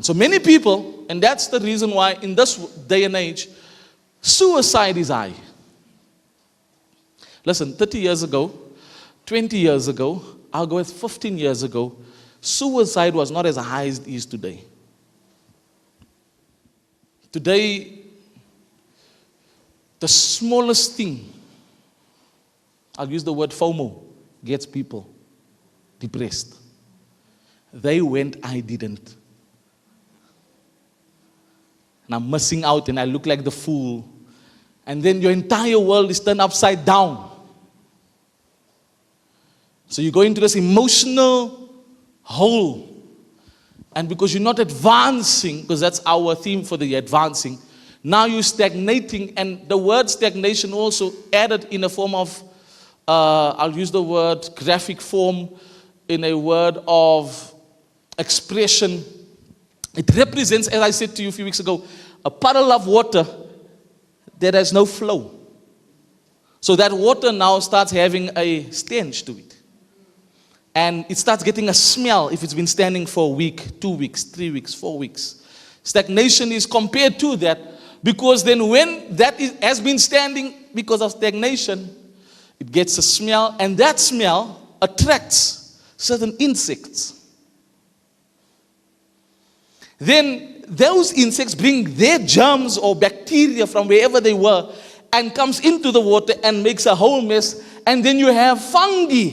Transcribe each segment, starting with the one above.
And so many people, and that's the reason why in this day and age, suicide is high. Listen, 30 years ago, 20 years ago, I'll go with 15 years ago, suicide was not as high as it is today. Today, the smallest thing, I'll use the word FOMO, gets people depressed. They went, I didn't. And I'm missing out and I look like the fool. And then your entire world is turned upside down. So you go into this emotional hole. And because you're not advancing, because that's our theme for the year, advancing, now you're stagnating. And the word stagnation also added in a form of, I'll use the word graphic form, in a word of expression. It represents, as I said to you a few weeks ago, a puddle of water that has no flow. So that water now starts having a stench to it. And it starts getting a smell if it's been standing for a week, 2 weeks, 3 weeks, 4 weeks. Stagnation is compared to that, because then when has been standing because of stagnation, it gets a smell, and that smell attracts certain insects. Then those insects bring their germs or bacteria from wherever they were and comes into the water and makes a whole mess, and then you have fungi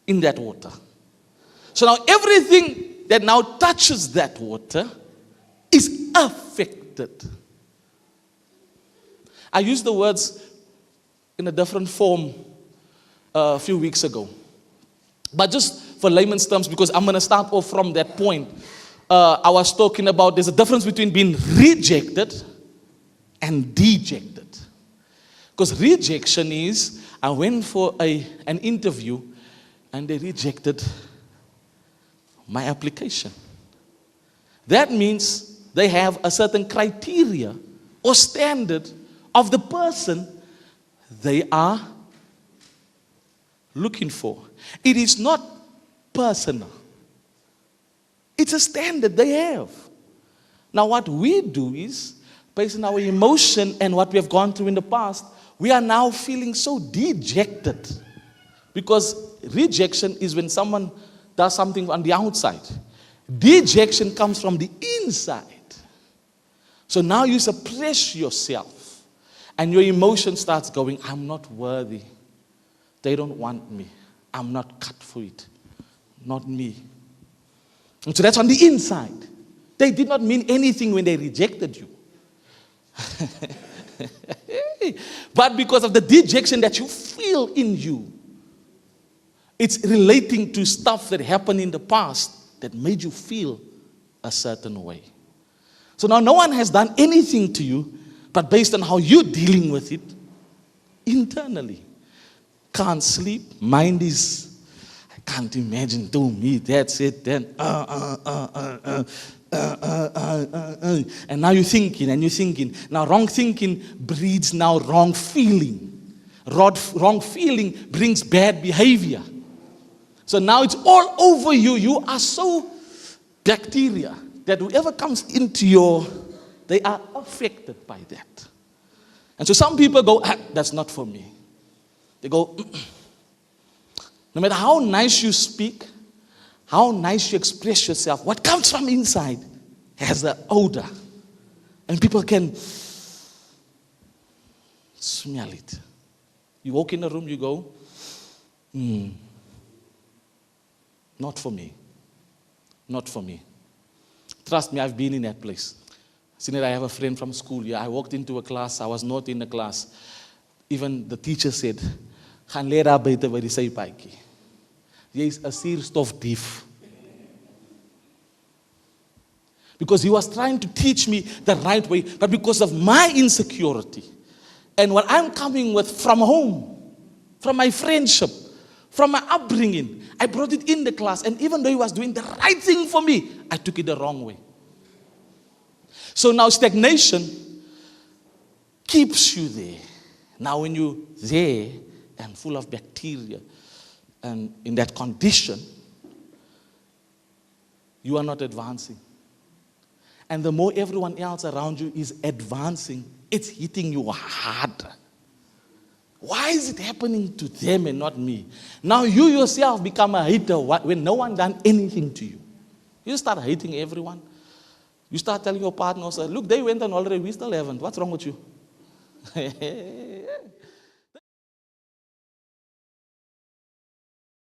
in that water. So now everything that now touches that water is affected. I used the words in a different form a few weeks ago. But just for layman's terms, because I'm going to start off from that point, I was talking about there's a difference between being rejected and dejected. Because rejection is, I went for an interview and they rejected my application. That means they have a certain criteria or standard of the person they are looking for. It is not personal. It's a standard they have. Now what we do is, based on our emotion and what we have gone through in the past, we are now feeling so dejected. Because rejection is when someone does something on the outside. Dejection comes from the inside. So now you suppress yourself. And your emotion starts going, I'm not worthy. They don't want me. I'm not cut for it. Not me. And so that's on the inside. They did not mean anything when they rejected you. But because of the dejection that you feel in you, it's relating to stuff that happened in the past that made you feel a certain way. So now no one has done anything to you, but based on how you're dealing with it internally. Can't sleep, mind is, I can't imagine, do me, that's it, then, and now you're thinking and you're thinking. Now wrong thinking breeds now wrong feeling. Wrong feeling brings bad behavior. So now it's all over you. You are so bacteria that whoever comes into they are affected by that. And so some people go, that's not for me. They go, no matter how nice you speak, how nice you express yourself, what comes from inside has an odor. And people can smell it. You walk in a room, you go, not for me. Not for me. Trust me, I've been in that place. Seen it, I have a friend from school. Yeah, I walked into a class, I was not in the class. Even the teacher said, gaan leraar buite by die sypaadjie. Jy's 'n suurstofdief. Because he was trying to teach me the right way, but because of my insecurity and what I'm coming with from home, from my friendship, from my upbringing, I brought it in the class, and even though he was doing the right thing for me, I took it the wrong way. So now stagnation keeps you there. Now when you're there and full of bacteria and in that condition, you are not advancing. And the more everyone else around you is advancing, it's hitting you hard. Why is it happening to them and not me? Now you yourself become a hater when no one done anything to you. You start hating everyone. You start telling your partner, look, they went on already, we still haven't. What's wrong with you?